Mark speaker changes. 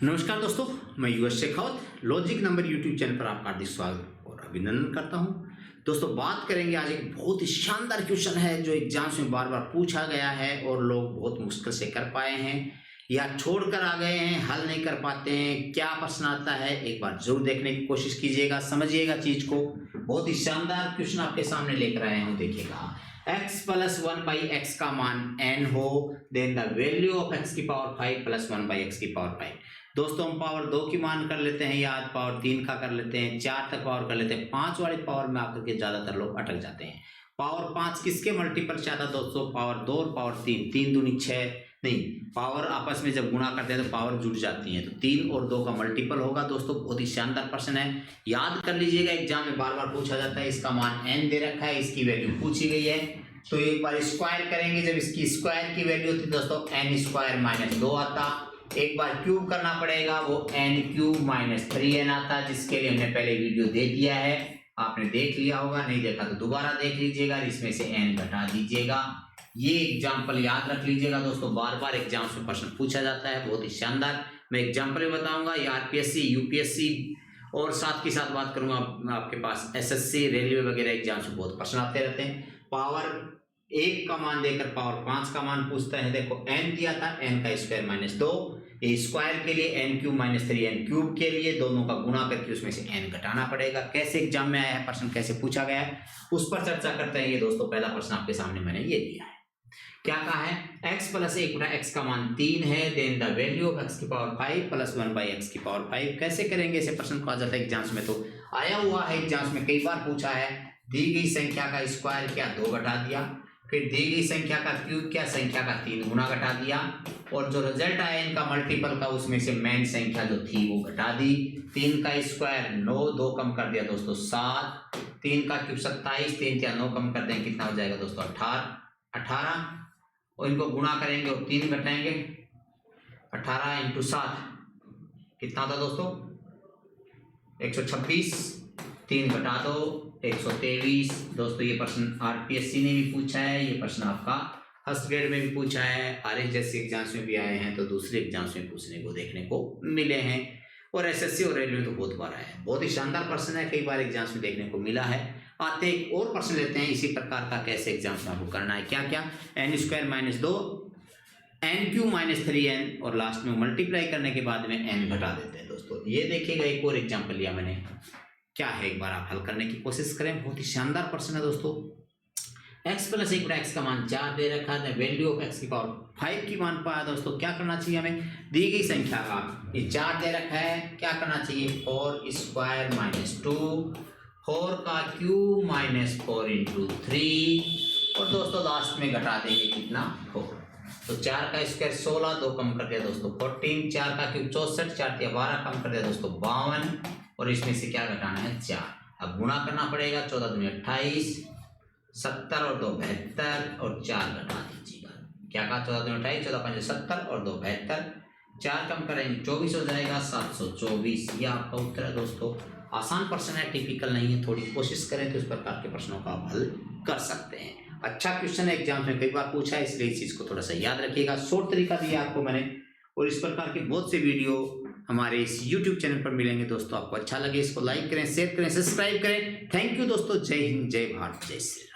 Speaker 1: नमस्कार दोस्तों, मैं Yuvraj Shekhawat logic number YouTube channel पर आपका हार्दिक स्वागत और अभिनंदन करता हूं। दोस्तों बात करेंगे आज एक बहुत ही शानदार क्वेश्चन है जो एग्जाम्स में बार बार पूछा गया है और लोग बहुत मुश्किल से कर पाए हैं या छोड़कर आ गए हैं, हल नहीं कर पाते हैं। क्या प्रश्न आता है एक बार जरूर देखने की कोशिश कीजिएगा, समझिएगा चीज को। बहुत ही शानदार क्वेश्चन आपके सामने लेकर आए हूँ, देखिएगा। x प्लस 1/x का मान n हो, then the value of x की पावर 5 प्लस 1/x की पावर 5। दोस्तों हम पावर 2 की मान कर लेते हैं याद, पावर 3 का कर लेते हैं, 4 तक पावर कर लेते हैं। 5 वाली पावर में आकर के ज्यादातर लोग अटक जाते हैं। पावर 5 किसके मल्टीपल से आता है दोस्तों? पावर 2 और पावर 3। 3 दूनी 6 नहीं, पावर आपस में जब गुणा करते हैं तो पावर जुड़ जाती है, तो 3 और 2 का मल्टीपल होगा। दोस्तों बहुत ही शानदार प्रश्न है, याद कर लीजिएगा। एग्जाम में बार बार पूछा जाता है। इसका मान n दे रखा है, इसकी वैल्यू पूछी गई है, तो एक बार स्क्वायर करेंगे। जब इसकी स्क्वायर की वैल्यू होती है दोस्तों n स्क्वायर माइनस 2 आता। एक बार क्यूब करना पड़ेगा, वो n क्यूब माइनस 3n आता, जिसके लिए हमने पहले वीडियो दे दिया है, आपने देख लिया होगा। नहीं देखा तो दोबारा देख लीजिएगा, इसमें से n घटा दीजिएगा। ये एग्जाम्पल याद रख लीजिएगा दोस्तों, बार बार एग्जाम में प्रश्न पूछा जाता है, बहुत ही शानदार। मैं एग्जाम्पल बताऊंगा, ये आरपीएससी यूपीएससी और साथ के साथ बात करूंगा आपके पास एसएससी रेलवे वगैरह एग्जाम से बहुत प्रश्न आते रहते हैं। पावर 1 का मान देकर पावर 5 का मान पूछता है। देखो n दिया था, n का स्क्वायर माइनस 2, स्क्वायर के लिए n cube minus 3n cube के लिए दोनों का गुणा करके उसमें से n घटाना पड़ेगा। कैसे एग्जाम में आया है प्रश्न, कैसे पूछा गया है, उस पर चर्चा करते हैं। ये दोस्तों पहला प्रश्न आपके सामने मैंने ये दिया है। क्या कहा है? x प्लस 1/x का मान 3 है, then the value of x की पावर 5 प्लस 1/x की पावर 5। कैसे करेंगे ऐसे प्रश्न को? आ जाता है एग्जाम्स में, तो आया हुआ है एग्जाम्स में, कई बार पूछा है। दी गई संख्या का स्क्वायर क्या 2 घटा दिया, फिर दी गई संख्या का क्यूब क्या संख्या का 3 गुना घटा दिया, और जो रिजल्ट आया इनका मल्टीपल का उसमें से मेन संख्या जो थी वो घटा दी। 3 का स्क्वायर 9, 2 कम कर दिया दोस्तों 7, 3 का क्यूब 27, 3 या 9 कम कर दें, कितना हो जाएगा दोस्तों 18। और इनको गुणा करेंगे और 3 घटाएंगे, 18 इंटू 7 कितना होता दोस्तों? 126। 3 घटा दो 123। दोस्तों ये प्रश्न आरपीएससी ने भी पूछा है, ये प्रश्न आपका फर्स्ट ग्रेड में भी पूछा है, आरएस जैसे एग्जाम्स में भी आए हैं, तो दूसरे एग्जाम्स में पूछने को देखने को मिले हैं, और एसएससी और रेलवे तो बहुत बार आए हैं। बहुत ही शानदार प्रश्न है, कई बार एग्जाम्स में देखने को मिला है। आते एक और प्रश्न लेते हैं इसी प्रकार का, कैसे एग्जाम्स में आपको करना है। क्या क्या? n square minus 2, n cube minus 3n, और लास्ट में मल्टीप्लाई करने के बाद में n घटा देते हैं। दोस्तों ये देखिएगा, एक और एग्जाम्पल लिया मैंने, क्या है एक बार आप हल करने की कोशिश करें। बहुत ही शानदार प्रश्न है दोस्तों। x प्लस 1/x का मान 4 दे रखा है, वैल्यू ऑफ x की पावर 5 की मान पाया। दोस्तों क्या करना चाहिए हमें? दी गई संख्या का ये 4 दे रखा है, क्या करना चाहिए? 4 स्क्वायर माइनस 2, 4 का क्यूब माइनस 4 इंटू 3, और दोस्तों लास्ट में घटा देंगे कितना? 4। तो 4 का स्क्वायर 16, 2 कम कर दिया दोस्तों 14, 4 का क्यूब 64, 4 या 12 कम कर दिया दोस्तों 52, और इसमें से क्या घटाना है? 4। अब गुणा करना पड़ेगा, 14 दूनी 28, 70 और 2 72, और 4 घटा दीजिएगा। क्या कहा? 14 दूनी 28, 14 5 70 और 2 72, 4 कम करेंगे 24 हो जाएगा, 724। ये आपका उत्तर है दोस्तों। आसान प्रश्न है, टिपिकल नहीं है, थोड़ी कोशिश करें तो इस प्रकार के प्रश्नों का आप हल कर सकते हैं। अच्छा क्वेश्चन है, एग्जाम में कई बार पूछा है, इसलिए इस चीज को थोड़ा सा याद रखिएगा। शॉर्ट तरीका दिया आपको मैंने, और इस प्रकार के बहुत से वीडियो हमारे इस YouTube चैनल पर मिलेंगे। दोस्तों आपको अच्छा लगे इसको लाइक करें, शेयर करें, सब्सक्राइब करें। थैंक यू दोस्तों। जय हिंद, जय भारत, जय श्री राम।